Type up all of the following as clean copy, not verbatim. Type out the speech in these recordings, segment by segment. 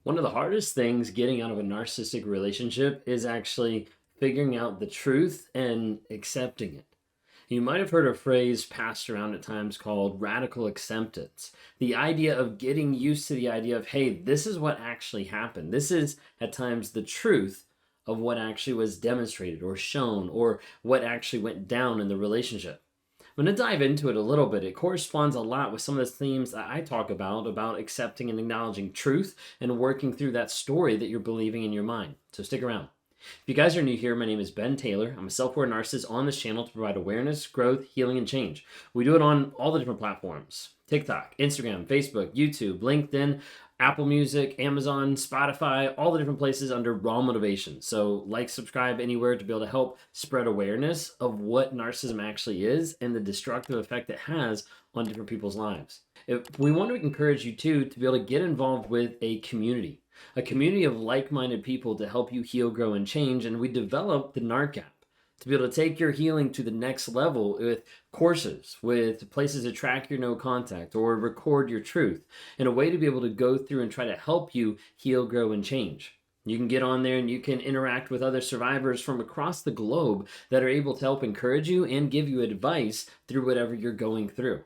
One of the hardest things getting out of a narcissistic relationship is actually figuring out the truth and accepting it. You might have heard a phrase passed around at times called radical acceptance. The idea of getting used to the idea of, hey, this is what actually happened. This is at times the truth of what actually was demonstrated or shown or what actually went down in the relationship. I'm going to dive into it a little bit. It corresponds a lot with some of the themes that I talk about accepting and acknowledging truth and working through that story that you're believing in your mind. So stick around. If you guys are new here, my name is Ben Taylor. I'm a self-aware narcissist on this channel to provide awareness, growth, healing, and change. We do it on all the different platforms: TikTok, Instagram, Facebook, YouTube, LinkedIn, Apple Music, Amazon, Spotify, all the different places under Raw Motivation. So like, subscribe anywhere to be able to help spread awareness of what narcissism actually is and the destructive effect it has on different people's lives. If we want to encourage you too to be able to get involved with a community of like-minded people to help you heal, grow, and change. And we developed the NARC app to be able to take your healing to the next level with courses, with places to track your no contact or record your truth, in a way to be able to go through and try to help you heal, grow, and change. You can get on there and you can interact with other survivors from across the globe that are able to help encourage you and give you advice through whatever you're going through.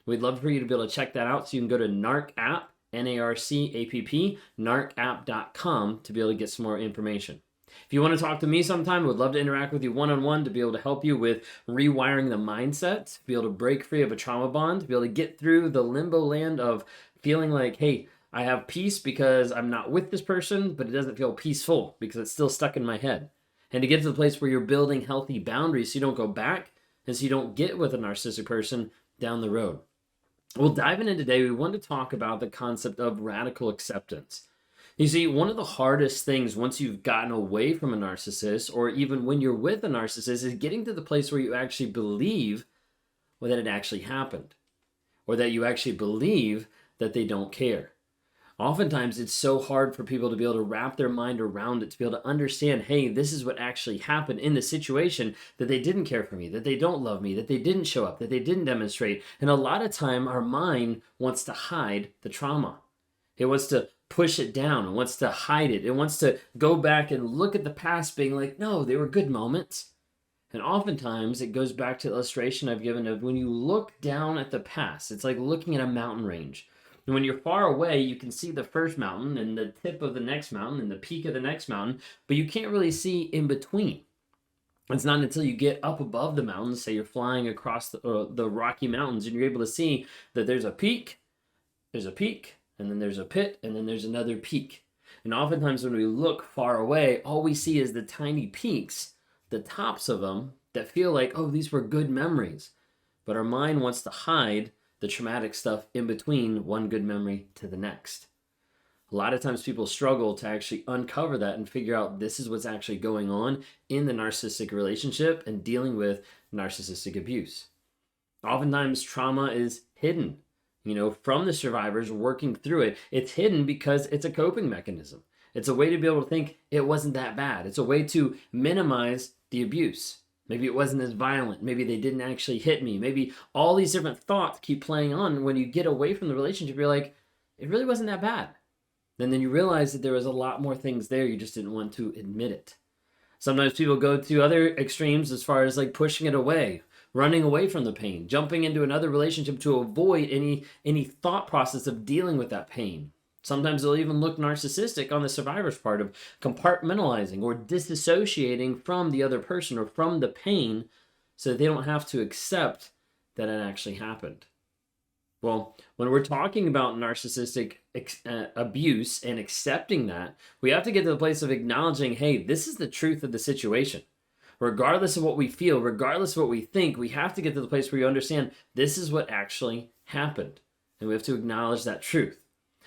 We'd love for you to be able to check that out. So you can go to NARC app, NARCAPP, narcapp.com to be able to get some more information. If you want to talk to me sometime, I would love to interact with you one-on-one to be able to help you with rewiring the mindset, to be able to break free of a trauma bond, to be able to get through the limbo land of feeling like, hey, I have peace because I'm not with this person, but it doesn't feel peaceful because it's still stuck in my head. And to get to the place where you're building healthy boundaries so you don't go back and so you don't get with a narcissistic person down the road. Well, diving in today, we want to talk about the concept of radical acceptance. You see, one of the hardest things once you've gotten away from a narcissist, or even when you're with a narcissist, is getting to the place where you actually believe that it actually happened, or that you actually believe that they don't care. Oftentimes, it's so hard for people to be able to wrap their mind around it, to be able to understand, hey, this is what actually happened in the situation, that they didn't care for me, that they don't love me, that they didn't show up, that they didn't demonstrate. And a lot of time, our mind wants to hide the trauma. It wants to push it down. It wants to hide it. It wants to go back and look at the past being like, no, they were good moments. And oftentimes, it goes back to the illustration I've given of when you look down at the past, it's like looking at a mountain range. And when you're far away, you can see the first mountain and the tip of the next mountain and the peak of the next mountain, but you can't really see in between. It's not until you get up above the mountains, say you're flying across the Rocky Mountains, and you're able to see that there's a peak, and then there's a pit, and then there's another peak. And oftentimes when we look far away, all we see is the tiny peaks, the tops of them, that feel like, oh, these were good memories. But our mind wants to hide the traumatic stuff in between one good memory to the next. A lot of times people struggle to actually uncover that and figure out this is what's actually going on in the narcissistic relationship and dealing with narcissistic abuse. Oftentimes trauma is hidden, from the survivors working through it. It's hidden because it's a coping mechanism. It's a way to be able to think it wasn't that bad. It's a way to minimize the abuse. Maybe it wasn't as violent. Maybe they didn't actually hit me. Maybe all these different thoughts keep playing on. When you get away from the relationship, you're like, it really wasn't that bad. And then you realize that there was a lot more things there. You just didn't want to admit it. Sometimes people go to other extremes as far as like pushing it away, running away from the pain, jumping into another relationship to avoid any thought process of dealing with that pain. Sometimes they'll even look narcissistic on the survivor's part of compartmentalizing or disassociating from the other person or from the pain so that they don't have to accept that it actually happened. Well, when we're talking about narcissistic abuse and accepting that, we have to get to the place of acknowledging, hey, this is the truth of the situation. Regardless of what we feel, regardless of what we think, we have to get to the place where you understand this is what actually happened. And we have to acknowledge that truth.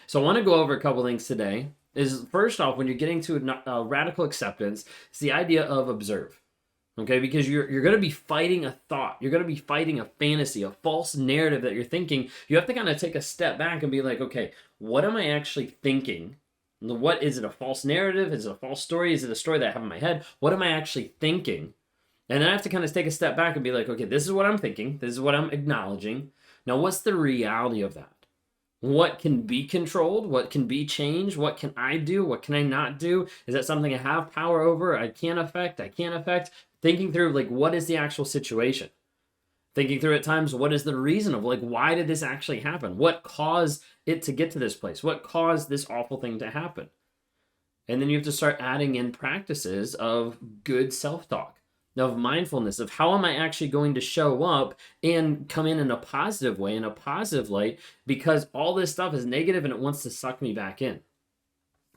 So I want to go over a couple things today. Is first off, when you're getting to a radical acceptance, it's the idea of observe. Okay, because you're going to be fighting a thought. You're going to be fighting a fantasy, a false narrative that you're thinking. You have to kind of take a step back and be like, okay, what am I actually thinking? What is it, a false narrative? Is it a false story? Is it a story that I have in my head? What am I actually thinking? And then I have to kind of take a step back and be like, okay, this is what I'm thinking. This is what I'm acknowledging. Now, what's the reality of that? What can be controlled? What can be changed? What can I do? What can I not do? Is that something I have power over? I can't affect? I can't affect? Thinking through, like, what is the actual situation? Thinking through at times, what is the reason of, like, why did this actually happen? What caused it to get to this place? What caused this awful thing to happen? And then you have to start adding in practices of good self-talk, of mindfulness, of how am I actually going to show up and come in a positive way, in a positive light, because all this stuff is negative and it wants to suck me back in.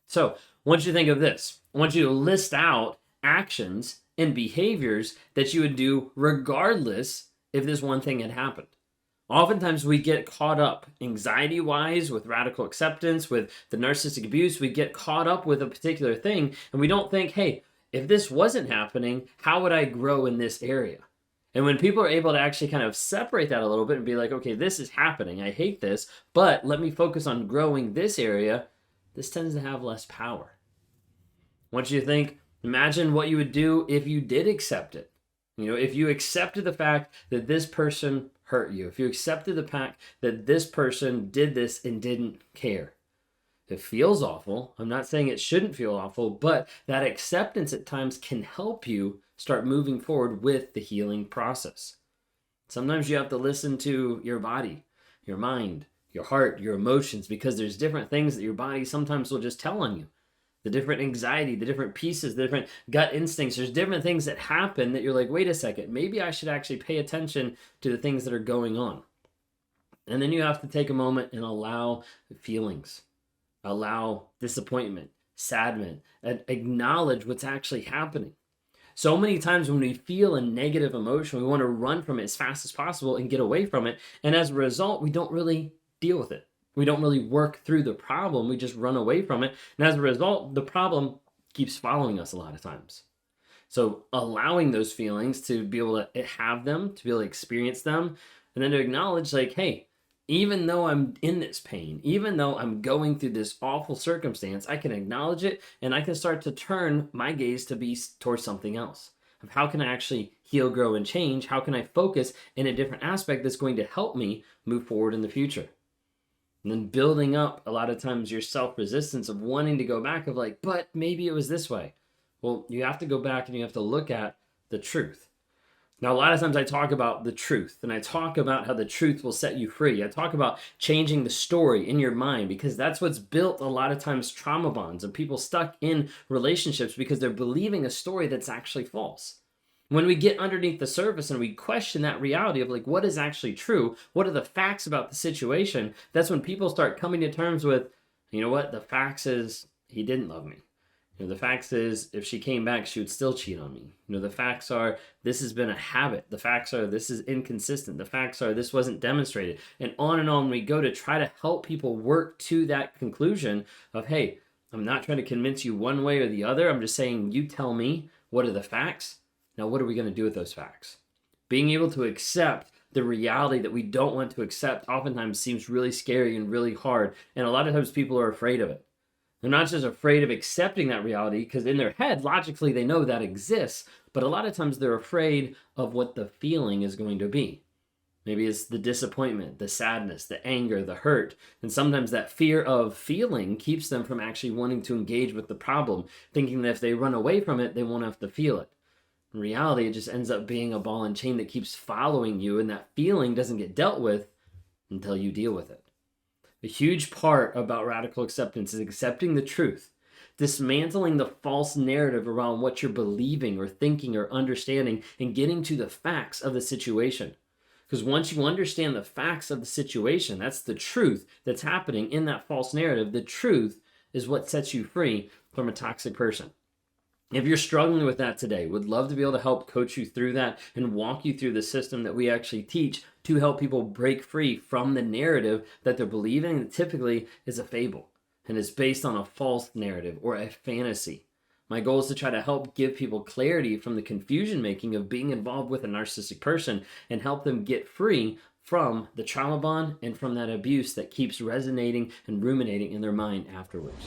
So I want you to think of this. I want you to list out actions and behaviors that you would do regardless if this one thing had happened. Oftentimes we get caught up anxiety-wise with radical acceptance, with the narcissistic abuse. We get caught up with a particular thing and we don't think, hey, if this wasn't happening, how would I grow in this area? And when people are able to actually kind of separate that a little bit and be like, okay, this is happening, I hate this, but let me focus on growing this area, this tends to have less power. I want you to think, imagine what you would do if you did accept it. If you accepted the fact that this person hurt you, if you accepted the fact that this person did this and didn't care. It feels awful. I'm not saying it shouldn't feel awful, but that acceptance at times can help you start moving forward with the healing process. Sometimes you have to listen to your body, your mind, your heart, your emotions, because there's different things that your body sometimes will just tell on you. The different anxiety, the different pieces, the different gut instincts. There's different things that happen that you're like, wait a second, maybe I should actually pay attention to the things that are going on. And then you have to take a moment and allow feelings, allow disappointment, sadness, and acknowledge what's actually happening. So many times when we feel a negative emotion, we want to run from it as fast as possible and get away from it. And as a result, we don't really deal with it. We don't really work through the problem. We just run away from it. And as a result, the problem keeps following us a lot of times. So allowing those feelings to be able to have them, to be able to experience them, and then to acknowledge like, hey, even though I'm in this pain, even though I'm going through this awful circumstance, I can acknowledge it and I can start to turn my gaze to be towards something else. Of how can I actually heal, grow, and change? How can I focus in a different aspect that's going to help me move forward in the future? And then building up a lot of times your self-resistance of wanting to go back of like, but maybe it was this way. Well, you have to go back and you have to look at the truth. Now, a lot of times I talk about the truth and I talk about how the truth will set you free. I talk about changing the story in your mind because that's what's built a lot of times trauma bonds and people stuck in relationships because they're believing a story that's actually false. When we get underneath the surface and we question that reality of like, what is actually true? What are the facts about the situation? That's when people start coming to terms with, you know what? The facts is he didn't love me. The facts is if she came back, she would still cheat on me. The facts are this has been a habit. The facts are this is inconsistent. The facts are this wasn't demonstrated. And on we go to try to help people work to that conclusion of, hey, I'm not trying to convince you one way or the other. I'm just saying, you tell me what are the facts. Now, what are we going to do with those facts? Being able to accept the reality that we don't want to accept oftentimes seems really scary and really hard. And a lot of times people are afraid of it. They're not just afraid of accepting that reality because in their head, logically, they know that exists. But a lot of times they're afraid of what the feeling is going to be. Maybe it's the disappointment, the sadness, the anger, the hurt. And sometimes that fear of feeling keeps them from actually wanting to engage with the problem, thinking that if they run away from it, they won't have to feel it. In reality, it just ends up being a ball and chain that keeps following you, and that feeling doesn't get dealt with until you deal with it. A huge part about radical acceptance is accepting the truth, dismantling the false narrative around what you're believing or thinking or understanding, and getting to the facts of the situation. Because once you understand the facts of the situation, that's the truth that's happening in that false narrative. The truth is what sets you free from a toxic person. If you're struggling with that today, would love to be able to help coach you through that and walk you through the system that we actually teach to help people break free from the narrative that they're believing that typically is a fable and is based on a false narrative or a fantasy. My goal is to try to help give people clarity from the confusion making of being involved with a narcissistic person and help them get free from the trauma bond and from that abuse that keeps resonating and ruminating in their mind afterwards.